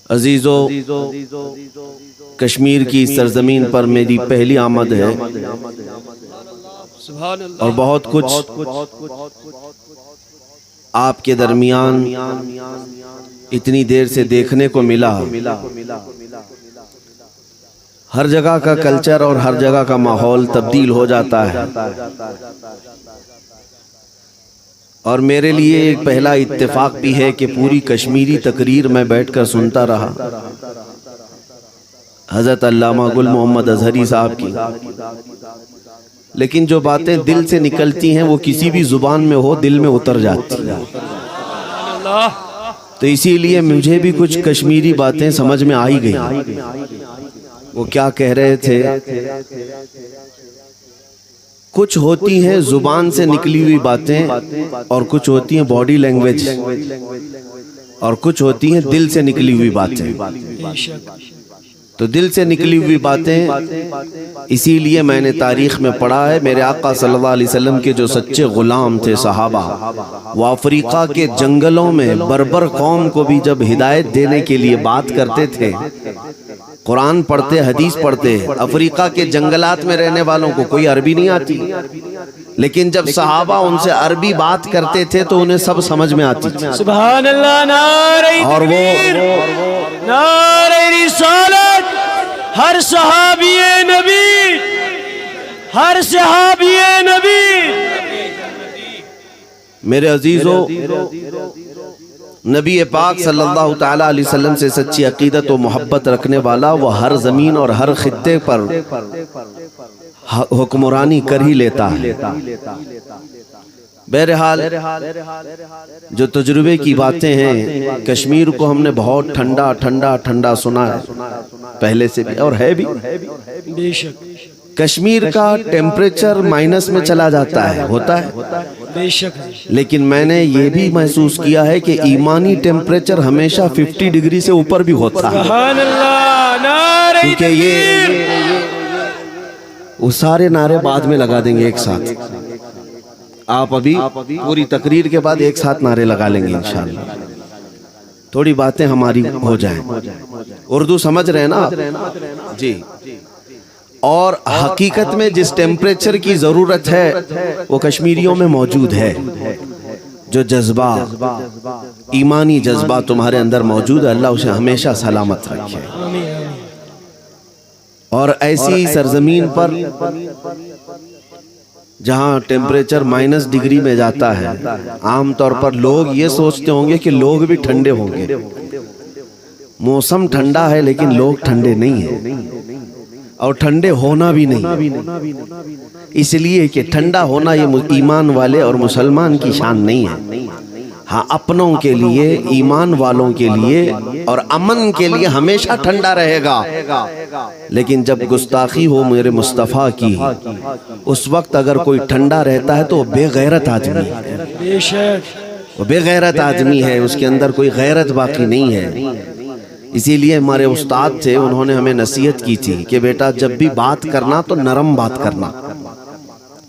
عزیزو، کشمیر کی سرزمین پر میری پہلی آمد ہے اور بہت کچھ آپ کے درمیان اتنی دیر سے دیکھنے کو ملا۔ ہر جگہ کا کلچر اور ہر جگہ کا ماحول تبدیل ہو جاتا ہے، اور میرے لیے ایک پہلا اتفاق بھی ہے کہ پوری کشمیری تقریر میں بیٹھ کر سنتا رہا حضرت علامہ گل محمد اظہری صاحب کی، لیکن جو باتیں دل سے نکلتی ہیں وہ کسی بھی زبان میں ہو دل میں اتر جاتی ہیں۔ تو اسی لیے مجھے بھی کچھ کشمیری باتیں سمجھ میں آئی گئی۔ وہ کیا کہہ رہے تھے؟ کچھ ہوتی ہیں زبان سے نکلی ہوئی باتیں، اور کچھ ہوتی ہیں باڈی لینگویج، اور کچھ ہوتی ہیں دل سے نکلی ہوئی باتیں۔ تو دل سے نکلی ہوئی باتیں اسی لیے میں نے تاریخ میں پڑھا ہے، میرے آقا صلی اللہ علیہ وسلم کے جو سچے غلام تھے صحابہ، وہ افریقہ کے جنگلوں میں بربر قوم کو بھی جب ہدایت دینے کے لیے بات کرتے تھے، قرآن پڑھتے، حدیث پڑھتے، افریقہ کے جنگلات میں رہنے والوں کو کوئی عربی نہیں آتی، لیکن جب صحابہ ان سے عربی بات کرتے تھے تو انہیں سب سمجھ میں آتی تھی۔ سبحان اللہ، نعرہ اور تکبیر، نعرہ رسالت، ہر صحابی نبی، ہر صحابی نبی۔ میرے عزیزو، نبی پاک صلی اللہ تعالیٰ علیہ وسلم سے سچی عقیدت و محبت رکھنے والا وہ ہر زمین اور ہر خطے پر حکمرانی کر ہی لیتا ہے۔ بہرحال جو تجربے کی باتیں ہیں، کشمیر کو ہم نے بہت ٹھنڈا ٹھنڈا ٹھنڈا سنا ہے پہلے سے بھی، اور ہے بھی۔ بے شک کشمیر کا ٹیمپریچر مائنس میں چلا جاتا ہے، ہوتا ہے، بے شک، لیکن میں نے یہ بھی محسوس کیا ہے کہ ایمانی ٹیمپریچر ہمیشہ 50 ڈگری سے اوپر بھی ہوتا ہے۔ سبحان اللہ، نعرہ کیونکہ یہ وہ سارے نعرے بعد میں لگا دیں گے ایک ساتھ، آپ ابھی پوری تقریر کے بعد ایک ساتھ نعرے لگا لیں گے انشاءاللہ، تھوڑی باتیں ہماری ہو جائیں۔ اردو سمجھ رہے ہیں نا آپ؟ جی۔ اور حقیقت میں جس ٹیمپریچر کی ضرورت ہے وہ کشمیریوں میں موجود ہے، جو جذبہ، ایمانی جذبہ تمہارے اندر موجود ہے، اللہ اسے ہمیشہ سلامت رکھے۔ اور ایسی سرزمین پر جہاں ٹیمپریچر مائنس ڈگری میں جاتا ہے، عام طور پر لوگ یہ سوچتے ہوں گے کہ لوگ بھی ٹھنڈے ہوں گے۔ موسم ٹھنڈا ہے لیکن لوگ ٹھنڈے نہیں ہیں، اور ٹھنڈے ہونا بھی نہیں، اس لیے کہ ٹھنڈا ہونا یہ ایمان والے اور مسلمان کی شان نہیں ہے۔ ہاں، اپنوں کے لیے، ایمان والوں کے لیے اور امن کے لیے ہمیشہ ٹھنڈا رہے گا، لیکن جب گستاخی ہو میرے مصطفیٰ کی، اس وقت اگر کوئی ٹھنڈا رہتا ہے تو وہ بے غیرت آدمی ہے، بے شک، وہ بے غیرت آدمی ہے، اس کے اندر کوئی غیرت باقی نہیں ہے۔ اسی لیے ہمارے استاد تھے، انہوں نے ہمیں نصیحت کی تھی کہ بیٹا جب بھی بات کرنا تو نرم بات کرنا،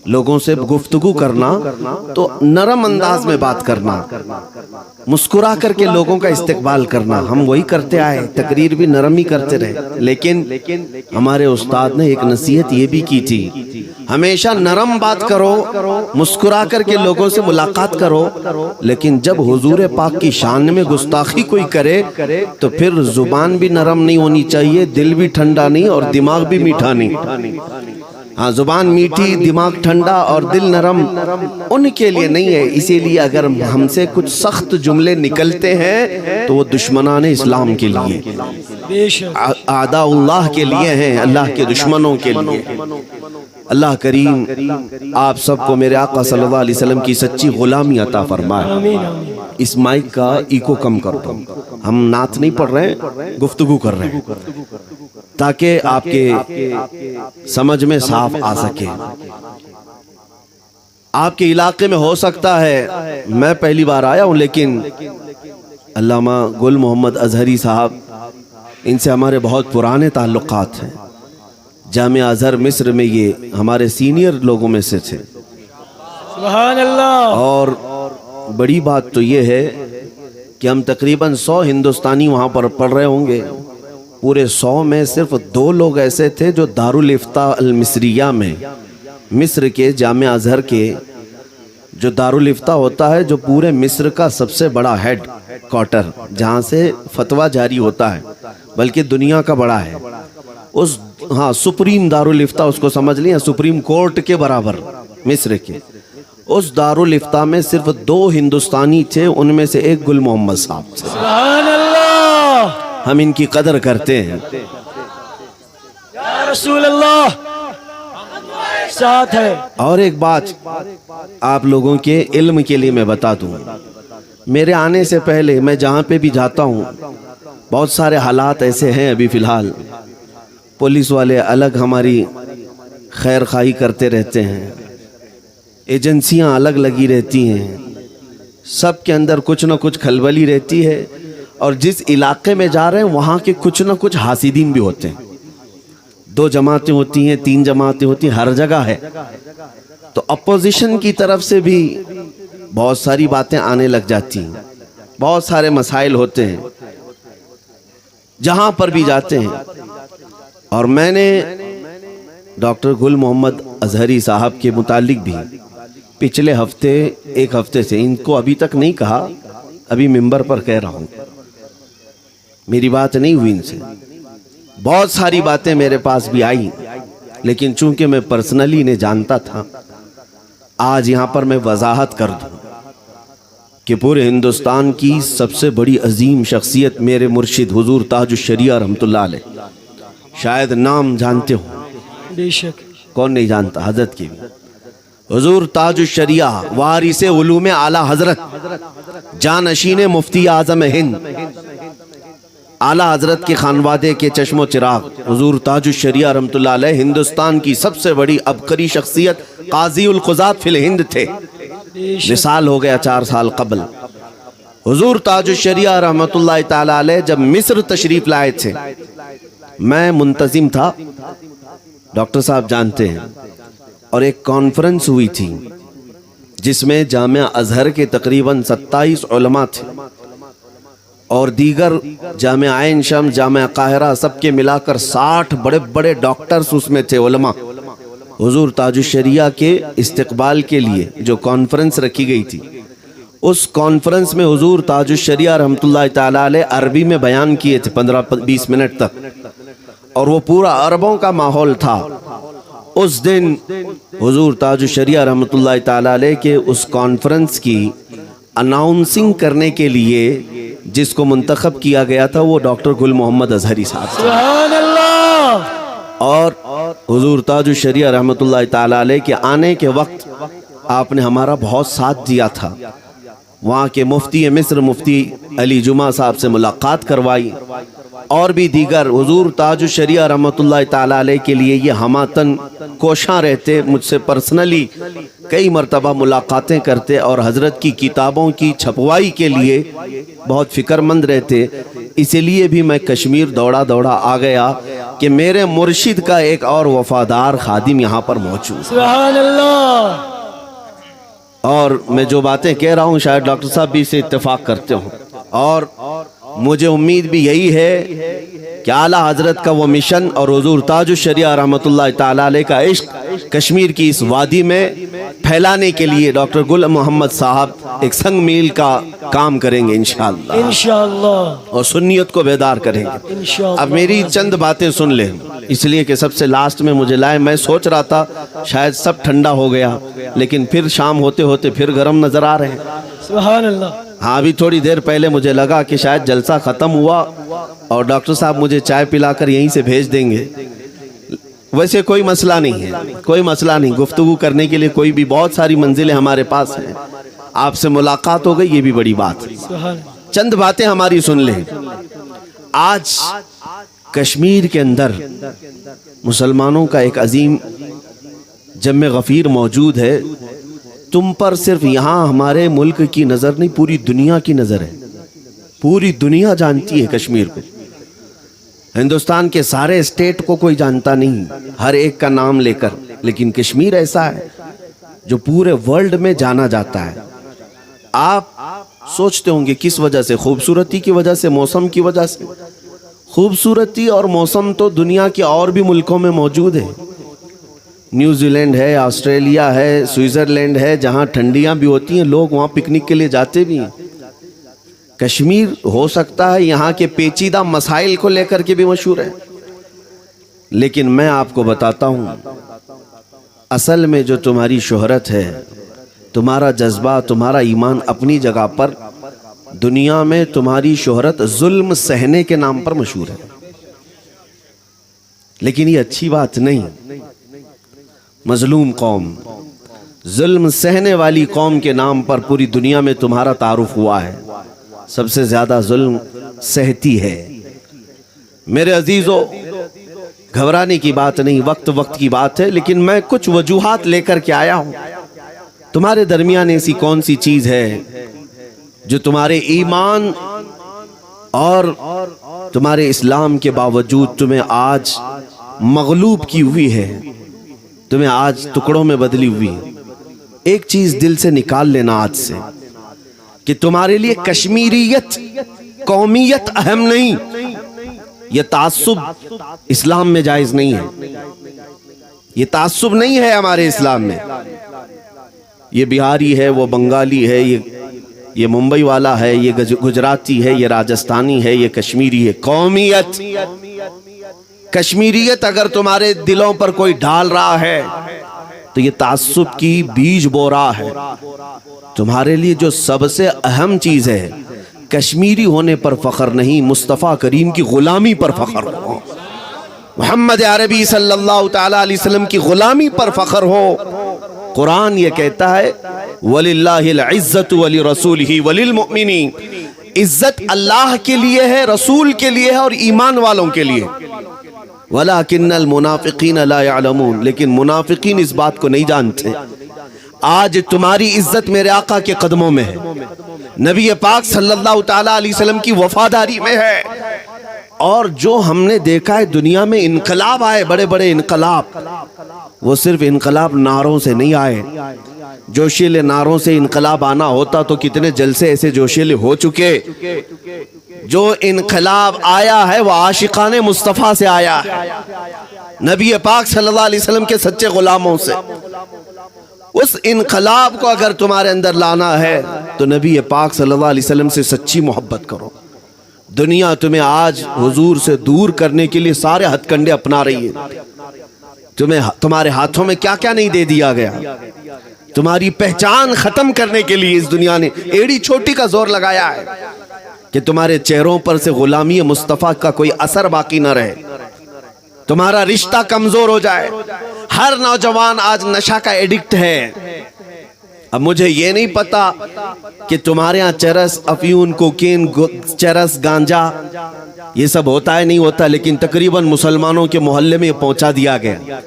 لوگوں سے گفتگو کرنا تو نرم انداز میں بات کرنا، مسکرا کر کے لوگوں کا استقبال کرنا۔ ہم وہی کرتے آئے، تقریر بھی نرم ہی کرتے رہے، لیکن ہمارے استاد نے ایک نصیحت یہ بھی کی تھی، ہمیشہ نرم بات کرو، مسکرا کر کے لوگوں سے ملاقات کرو، لیکن جب حضور پاک کی شان میں گستاخی کوئی کرے تو پھر زبان بھی نرم نہیں ہونی چاہیے، دل بھی ٹھنڈا نہیں اور دماغ بھی میٹھا نہیں۔ ہاں، زبان میٹھی، دماغ ٹھنڈا اور دل نرم ان کے لیے نہیں ہے۔ اسی لیے اگر ہم سے کچھ سخت جملے نکلتے ہیں تو وہ دشمنان اسلام کے لیے، اعداء اللہ کے لیے ہیں، اللہ کے دشمنوں کے لیے۔ اللہ کریم آپ سب کو میرے آقا صلی اللہ علیہ وسلم کی سچی غلامی عطا فرمائے۔ اس مائک کا ایکو کم کر دو، ہم نعت نہیں پڑھ رہے ہیں، گفتگو کر رہے ہیں، تاکہ آپ کے سمجھ میں صاف آ سکے۔ آپ کے علاقے میں ہو سکتا ہے میں پہلی بار آیا ہوں، لیکن علامہ گل محمد اظہری صاحب، ان سے ہمارے بہت پرانے تعلقات ہیں۔ جامعہ ازہر مصر میں یہ ہمارے سینئر لوگوں میں سے تھے۔ سبحان اللہ۔ اور بڑی بات تو یہ ہے کہ ہم تقریباً 100 ہندوستانی وہاں پر پڑھ رہے ہوں گے. پورے 100 میں صرف 2 لوگ ایسے تھے جو دارالافتاء المصریہ میں، مصر کے جامعہ ازہر کے جو دارالافتاء ہوتا ہے، جو پورے مصر کا سب سے بڑا ہیڈ کوارٹر جہاں سے فتویٰ جاری ہوتا ہے، بلکہ دنیا کا بڑا ہے، اس سپریم دارالافتاء اس کو سمجھ لیں، سپریم کورٹ کے برابر مصر کے، اس دارالافتاء میں صرف 2 ہندوستانی تھے، ان میں سے ایک گل محمد صاحب تھے. سبحان اللہ. ہم ان کی قدر کرتے ہیں. یا رسول اللہ ساتھ ہے. اور ایک بات آپ لوگوں کے علم کے لیے میں بتا دوں، میرے آنے سے پہلے میں جہاں پہ بھی جاتا ہوں بہت سارے حالات ایسے ہیں. ابھی فی الحال پولیس والے الگ ہماری خیر خواہی کرتے رہتے ہیں، ایجنسیاں الگ لگی رہتی ہیں، سب کے اندر کچھ نہ کچھ کھلبلی رہتی ہے، اور جس علاقے میں جا رہے ہیں وہاں کے کچھ نہ کچھ حاسدین بھی ہوتے ہیں. 2 جماعتیں ہوتی ہیں، 3 جماعتیں ہوتی ہیں، ہر جگہ ہے. تو اپوزیشن کی طرف سے بھی بہت ساری باتیں آنے لگ جاتی ہیں، بہت سارے مسائل ہوتے ہیں جہاں پر بھی جاتے ہیں. اور میں نے ڈاکٹر گل محمد اظہری صاحب کے متعلق بھی پچھلے ہفتے، ایک ہفتے سے، ان کو ابھی تک نہیں کہا، ابھی ممبر پر کہہ رہا ہوں، میری بات نہیں ہوئی ان سے. بہت ساری باتیں میرے پاس بھی آئی، لیکن چونکہ میں پرسنلی انہیں جانتا تھا، آج یہاں پر میں وضاحت کر دوں کہ پورے ہندوستان کی سب سے بڑی عظیم شخصیت میرے مرشد حضور تاج الشریعہ رحمۃ اللہ علیہ، شاید نام جانتے ہوں، بے شک. کون نہیں جانتا، حضرت کی بھی. حضور تاج الشریعہ، وارث علوم اعلیٰ حضرت، جانشین مفتی اعظم ہند، اعلیٰ حضرت کے خانوادے کے چشم و چراغ حضور تاج الشریعہ رحمۃ اللہ علیہ ہندوستان کی سب سے بڑی عبقری شخصیت، قاضی القضات فی الہند تھے. وصال ہو گیا 4 سال قبل. حضور تاج الشریعہ رحمۃ اللہ تعالی علیہ جب مصر تشریف لائے تھے، میں منتظم تھا، ڈاکٹر صاحب جانتے ہیں، اور ایک کانفرنس ہوئی تھی جس میں جامعہ ازہر کے تقریباً 27 علماء تھے، اور دیگر جامعہ عین شمس، جامعہ قاہرہ، سب کے ملا کر 60 بڑے بڑے ڈاکٹرز اس میں تھے، علماء. حضور تاج الشریعہ کے استقبال کے لیے جو کانفرنس رکھی گئی تھی، اس کانفرنس میں حضور تاج الشریعہ رحمۃ اللہ تعالی علیہ عربی میں بیان کیے تھے 15-20 منٹ تک، اور وہ پورا عربوں کا ماحول تھا. اس دن حضور تاج الشریعہ رحمۃ اللہ تعالی علیہ کے اس کانفرنس کی اناؤنسنگ کرنے کے لیے جس کو منتخب کیا گیا تھا، وہ ڈاکٹر گل محمد اظہری صاحب. سبحان اللہ. اور حضور تاج الشریعہ رحمۃ اللہ تعالی علیہ کے آنے کے وقت آپ نے ہمارا بہت ساتھ دیا تھا. وہاں کے مفتی مصر مفتی علی جمعہ صاحب سے ملاقات کروائی، اور بھی دیگر. حضور تاج الشریعہ رحمۃ اللہ تعالی علیہ کے لیے یہ ہماتن کوشاں رہتے، مجھ سے پرسنلی کئی مرتبہ ملاقاتیں کرتے، اور حضرت کی کتابوں کی چھپوائی کے لیے بہت فکر مند رہتے. اسی لیے بھی میں کشمیر دوڑا دوڑا آ گیا کہ میرے مرشد کا ایک اور وفادار خادم یہاں پر موجود. سبحان اللہ. اور میں جو باتیں کہہ رہا ہوں شاید ڈاکٹر صاحب بھی اسے اتفاق کرتے ہوں، اور مجھے امید بھی یہی ہے کہ اعلیٰ حضرت کا وہ مشن اور حضور تاج الشریعہ رحمۃ اللہ تعالی علیہ کا عشق کشمیر کی اس وادی میں پھیلانے کے لیے ڈاکٹر گل محمد صاحب ایک سنگ میل کا کام کریں گے انشاءاللہ، انشاءاللہ، اور سنیت کو بیدار کریں گے. انشاءاللہ. اب میری چند باتیں سن لیں، اس لیے کہ سب سے لاسٹ میں مجھے لائے. میں سوچ رہا تھا شاید سب ٹھنڈا ہو گیا، لیکن پھر شام ہوتے ہوتے پھر گرم نظر آ رہے ہیں. سبحان اللہ. ہاں ابھی تھوڑی دیر پہلے مجھے لگا کہ شاید جلسہ ختم ہوا اور ڈاکٹر صاحب مجھے چائے پلا کر یہیں سے بھیج دیں گے. ویسے کوئی مسئلہ نہیں ہے، کوئی مسئلہ نہیں، گفتگو کرنے کے لیے کوئی بھی بہت ساری منزلیں ہمارے پاس ہیں. آپ سے ملاقات ہو گئی، یہ بھی بڑی بات ہے. سبحان. چند باتیں ہماری سن لیں. آج کشمیر کے اندر مسلمانوں کا ایک عظیم جم غفیر موجود ہے. تم پر صرف یہاں ہمارے ملک کی نظر نہیں، پوری دنیا کی نظر ہے. پوری دنیا جانتی ہے کشمیر کو. ہندوستان کے سارے اسٹیٹ کو کوئی جانتا نہیں، ہر ایک کا نام لے کر، لیکن کشمیر ایسا ہے جو پورے ورلڈ میں جانا جاتا ہے. آپ سوچتے ہوں گے کس وجہ سے؟ خوبصورتی کی وجہ سے، موسم کی وجہ سے؟ خوبصورتی اور موسم تو دنیا کے اور بھی ملکوں میں موجود ہے، نیوزی لینڈ ہے، آسٹریلیا ہے، سوئٹزرلینڈ ہے، جہاں ٹھنڈیاں بھی ہوتی ہیں، لوگ وہاں پکنک کے لیے جاتے بھی ہیں۔ کشمیر ہو سکتا ہے یہاں کے پیچیدہ مسائل کو لے کر کے بھی مشہور ہے، لیکن میں آپ کو بتاتا ہوں اصل میں جو تمہاری شہرت ہے، تمہارا جذبہ، تمہارا ایمان اپنی جگہ پر، دنیا میں تمہاری شہرت ظلم سہنے کے نام پر مشہور ہے، لیکن یہ اچھی بات نہیں۔ مظلوم قوم، ظلم سہنے والی قوم کے نام پر پوری دنیا میں تمہارا تعارف ہوا ہے، سب سے زیادہ ظلم سہتی ہے۔ میرے عزیزو، گھبرانے کی بات نہیں، وقت کی بات ہے، لیکن میں کچھ وجوہات لے کر کے آیا ہوں۔ تمہارے درمیان ایسی کون سی چیز ہے جو تمہارے ایمان اور تمہارے اسلام کے باوجود تمہیں آج مغلوب کی ہوئی ہے، تمہیں آج ٹکڑوں میں بدلی ہوئی ہے؟ ایک چیز دل سے نکال لینا آج سے کہ تمہارے لیے کشمیریت، قومیت اہم نہیں، یہ تعصب اسلام میں جائز نہیں ہے، یہ تعصب نہیں ہے ہمارے اسلام میں۔ یہ بہاری ہے، وہ بنگالی ہے، یہ ممبئی والا ہے، یہ گجراتی ہے، یہ راجستھانی ہے، یہ کشمیری ہے۔ قومیت، کشمیریت اگر تمہارے دلوں پر کوئی ڈال رہا ہے تو یہ تعصب کی بیج بو رہا ہے۔ تمہارے لیے جو سب سے اہم چیز ہے، کشمیری ہونے پر فخر نہیں، مصطفیٰ کریم کی غلامی پر فخر ہو، محمد عربی صلی اللہ تعالیٰ علیہ وسلم کی غلامی پر فخر ہو۔ قرآن یہ کہتا ہے وَلِلَّهِ الْعِزَّةُ وَلِرَسُولِهِ وَلِلْمُؤْمِنِينَ، عزت اللہ کے لیے ہے، رسول کے لیے ہے اور ایمان والوں کے لیے۔ وَلَكِنَّ الْمُنَافِقِينَ لَا يَعْلَمُونَ، لیکن منافقین اس بات کو نہیں جانتے۔ آج تمہاری عزت میرے آقا کے قدموں میں ہے، نبی پاک صلی اللہ تعالیٰ علیہ وسلم کی وفاداری میں ہے۔ اور جو ہم نے دیکھا ہے دنیا میں انقلاب آئے، بڑے بڑے انقلاب، وہ صرف انقلاب نعروں سے نہیں آئے۔ جوشیلے نعروں سے انقلاب آنا ہوتا تو کتنے جلسے ایسے جوشیلے ہو چکے۔ جو انقلاب آیا ہے وہ عاشقان مصطفیٰ سے آیا ہے، نبی پاک صلی اللہ علیہ وسلم کے سچے غلاموں سے۔ اس انقلاب کو اگر تمہارے اندر لانا ہے تو نبی پاک صلی اللہ علیہ وسلم سے سچی محبت کرو۔ دنیا تمہیں آج حضور سے دور کرنے کے لیے سارے ہتھ کنڈے اپنا رہی ہے۔ تمہارے ہاتھوں میں کیا کیا نہیں دے دیا گیا، تمہاری پہچان ختم کرنے کے لیے اس دنیا نے ایڑی چھوٹی کا زور لگایا ہے کہ تمہارے چہروں پر سے غلامی مصطفیٰ کا کوئی اثر باقی نہ رہے، تمہارا رشتہ کمزور ہو جائے۔ ہر نوجوان آج نشہ کا ایڈکٹ ہے۔ اب مجھے یہ نہیں پتا کہ تمہارے ہاں چرس، افیون، کوکین، چرس، گانجا یہ سب ہوتا ہے نہیں ہوتا، لیکن تقریباً مسلمانوں کے محلے میں پہنچا دیا گیا۔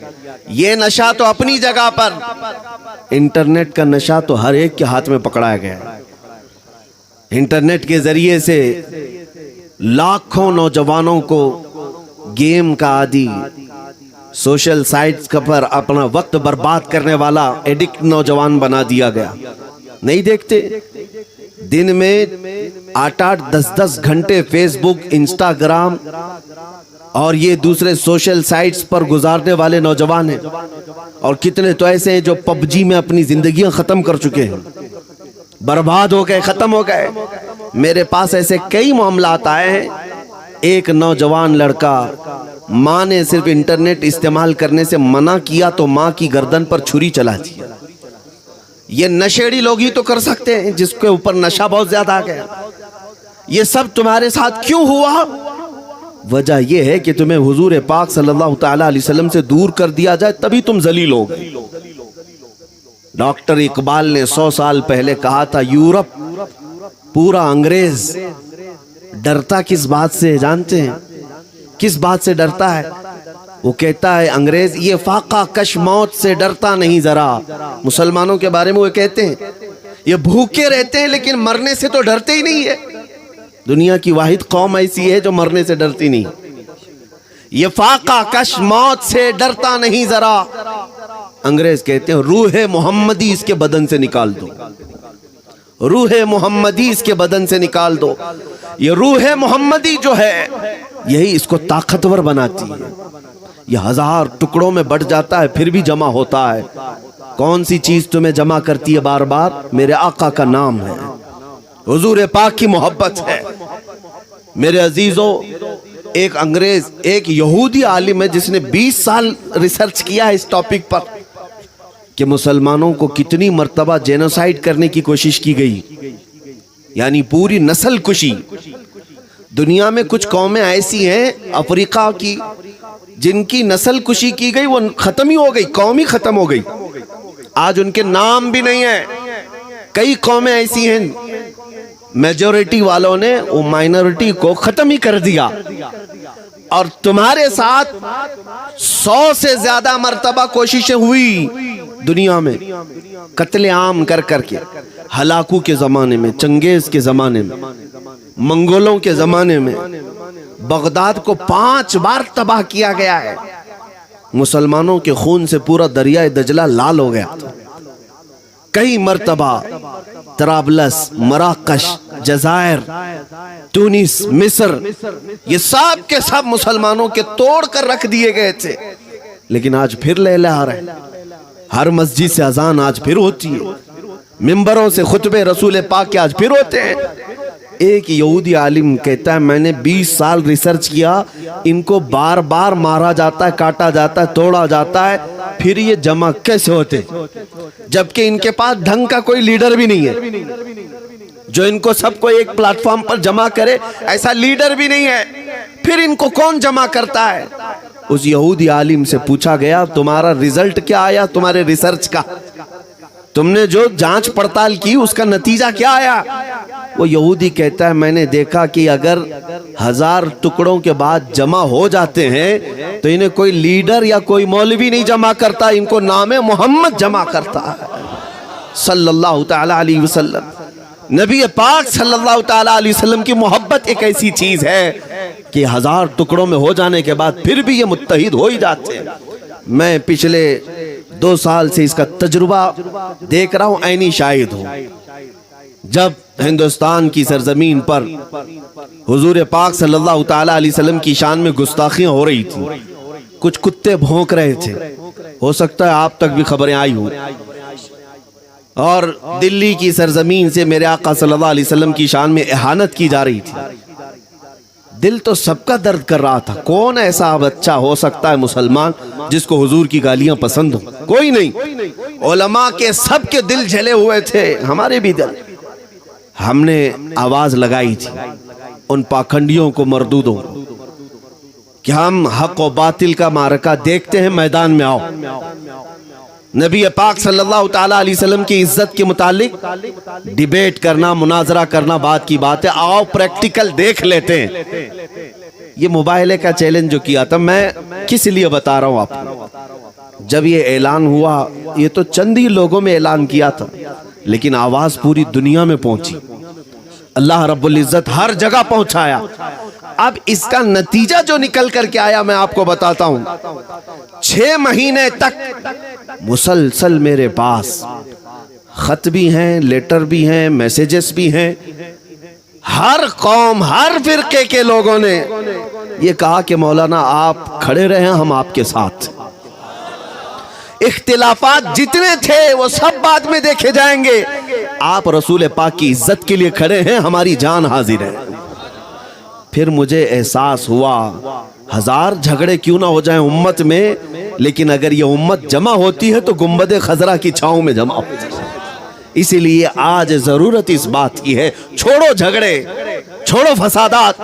یہ نشہ تو اپنی جگہ پر، انٹرنیٹ کا نشہ تو ہر ایک کے ہاتھ میں پکڑایا گیا ہے۔ انٹرنیٹ کے ذریعے سے لاکھوں نوجوانوں کو گیم کا عادی، سوشل سائٹس پر اپنا وقت برباد کرنے والا ایڈکٹ نوجوان بنا دیا گیا۔ نہیں دیکھتے دن میں 8-8 10-10 گھنٹے فیس بک، انسٹاگرام اور یہ دوسرے سوشل سائٹس پر گزارنے والے نوجوان ہیں، اور کتنے تو ایسے ہیں جو پب جی میں اپنی زندگیاں ختم کر چکے ہیں، برباد ہو گئے، ختم ہو گئے۔ میرے پاس ایسے کئی معاملات آئے ہیں۔ ایک نوجوان لڑکا، ماں نے صرف انٹرنیٹ استعمال کرنے سے منع کیا تو ماں کی گردن پر چھری چلا دی۔ یہ نشیڑی لوگ ہی تو کر سکتے ہیں جس کے اوپر نشہ بہت زیادہ آ گیا۔ یہ سب تمہارے ساتھ کیوں ہوا؟ وجہ یہ ہے کہ تمہیں حضور پاک صلی اللہ تعالیٰ علیہ وسلم سے دور کر دیا جائے تبھی تم ذلیل ہو گئے۔ ڈاکٹر اقبال نے 100 سال پہلے کہا تھا، یورپ پورا انگریز ڈرتا کس بات سے جانتے ہیں؟ کس بات سے ڈرتا ہے؟ وہ کہتا ہے انگریز، یہ فاقہ کش موت سے ڈرتا نہیں ذرا۔ مسلمانوں کے بارے میں وہ کہتے ہیں یہ بھوکے رہتے ہیں لیکن مرنے سے تو ڈرتے ہی نہیں ہے۔ دنیا کی واحد قوم ایسی ہے جو مرنے سے ڈرتی نہیں۔ یہ فاقہ کش موت سے ڈرتا نہیں ذرا، انگریز کہتے ہیں روح محمدی اس کے بدن سے نکال دو۔ روح محمدی اس کے بدن سے نکال دو. یہ روح محمدی جو ہے یہی اس کو طاقتور بناتی ہے. یہ 1000 ٹکڑوں میں بٹ جاتا ہے پھر بھی جمع ہوتا ہے. کون سی چیز تمہیں جمع کرتی ہے بار بار؟ میرے آقا کا نام ہے, حضور پاک کی محبت ہے. میرے عزیزوں, ایک انگریز, ایک یہودی عالم ہے جس نے 20 سال ریسرچ کیا ہے اس ٹاپک پر کہ مسلمانوں کو کتنی مرتبہ جینوسائیڈ کرنے کی کوشش کی گئی, یعنی پوری نسل کشی. دنیا میں کچھ قومیں ایسی ہیں افریقہ کی جن کی نسل کشی کی گئی, وہ ختم ہی ہو گئی, قوم ہی ختم ہو گئی, آج ان کے نام بھی نہیں ہیں. کئی قومیں ایسی ہیں میجورٹی والوں نے وہ مائنورٹی کو ختم ہی کر دیا, اور تمہارے ساتھ 100 سے زیادہ مرتبہ کوششیں ہوئی دنیا میں قتل عام کر کر کے. ہلاکو کے زمانے میں, چنگیز کے زمانے میں, منگولوں کے زمانے میں بغداد کو 5 بار تباہ کیا گیا ہے. مسلمانوں کے خون سے پورا دریائے دجلہ لال ہو گیا. کئی مرتبہ طرابلس, مراکش, جزائر, تونس, مصر, یہ سب کے سب مسلمانوں کے توڑ کر رکھ دیے گئے تھے, لیکن آج پھر لہلہا رہے. ہر مسجد سے اذان آج پھر ہوتی ہے, منبروں سے خطبے رسول پاک کے آج پھر ہوتے ہیں. ایک یہودی عالم کہتا ہے میں نے 20 سال ریسرچ کیا, ان کو بار بار مارا جاتا ہے, کاٹا جاتا ہے, توڑا جاتا ہے, پھر یہ جمع کیسے ہوتے, جبکہ ان کے پاس ڈھنگ کا کوئی لیڈر بھی نہیں ہے جو ان کو سب کو ایک پلیٹ فارم پر جمع کرے. ایسا لیڈر بھی نہیں ہے, پھر ان کو کون جمع کرتا ہے؟ اس یہودی عالم سے پوچھا گیا تمہارا ریزلٹ کیا آیا, تمہارے ریسرچ کا, تم نے جو جانچ پڑتال کی اس کا نتیجہ کیا آیا؟ وہ یہودی کہتا ہے میں نے دیکھا کہ اگر 1000 ٹکڑوں کے بعد جمع ہو جاتے ہیں تو انہیں کوئی لیڈر یا کوئی مولوی نہیں جمع کرتا, ان کو نام محمد جمع کرتا ہے صلی اللہ تعالی علیہ وسلم. نبی پاک صلی اللہ تعالی علیہ وسلم کی محبت ایک ایسی چیز ہے کہ 1000 ٹکڑوں میں ہو جانے کے بعد پھر بھی یہ متحد ہو ہی جاتے ہیں. میں پچھلے 2 سال سے اس کا تجربہ دیکھ رہا ہوں, عینی شاہد ہوں. جب ہندوستان کی سرزمین پر حضور پاک صلی اللہ تعالی علیہ وسلم کی شان میں گستاخیاں ہو رہی تھی, کچھ کتے بھونک رہے تھے, ہو سکتا ہے آپ تک بھی خبریں آئی ہوں, اور دلی کی سرزمین سے میرے آقا صلی اللہ علیہ وسلم کی شان میں اہانت کی جا رہی تھی. دل تو سب کا درد کر رہا تھا, کون ایسا بچہ ہو سکتا ہے مسلمان جس کو حضور کی گالیاں پسند ہوں؟ کوئی نہیں. علماء کے سب کے دل جھلے ہوئے تھے, ہمارے بھی دل. ہم نے آواز لگائی تھی ان پاکھنڈیوں کو, مردودوں کہ ہم حق و باطل کا معرکہ دیکھتے ہیں, میدان میں آؤ. نبی پاک صلی اللہ تعالی علیہ وسلم کی عزت کے متعلق ڈیبیٹ کرنا, مناظرہ کرنا بات کی بات ہے, آؤ پریکٹیکل دیکھ لیتے ہیں. یہ موبائل کا چیلنج جو کیا تھا, میں کس لیے بتا رہا ہوں آپ کو, جب یہ اعلان ہوا یہ تو چند ہی لوگوں میں اعلان کیا تھا, لیکن آواز پوری دنیا میں پہنچی, اللہ رب العزت ہر جگہ پہنچایا. اب اس کا نتیجہ جو نکل کر کے آیا میں آپ کو بتاتا ہوں. 6 مہینے تک مسلسل میرے پاس خط بھی ہیں, لیٹر بھی ہیں, میسیجز بھی ہیں. ہر قوم, ہر فرقے کے لوگوں نے یہ کہا کہ مولانا آپ کھڑے رہیں, ہم آپ کے ساتھ. اختلافات جتنے تھے وہ سب بعد میں دیکھے جائیں گے, آپ رسول پاک کی عزت کے لیے کھڑے ہیں, ہماری جان حاضر ہے. پھر مجھے احساس ہوا 1000 جھگڑے کیوں نہ ہو جائیں امت میں, لیکن اگر یہ امت جمع ہوتی ہے تو گنبد خضرا کی چھاؤں میں جمع ہوتی ہے. اسی لیے آج ضرورت اس بات کی ہے, چھوڑو جھگڑے, چھوڑو فسادات.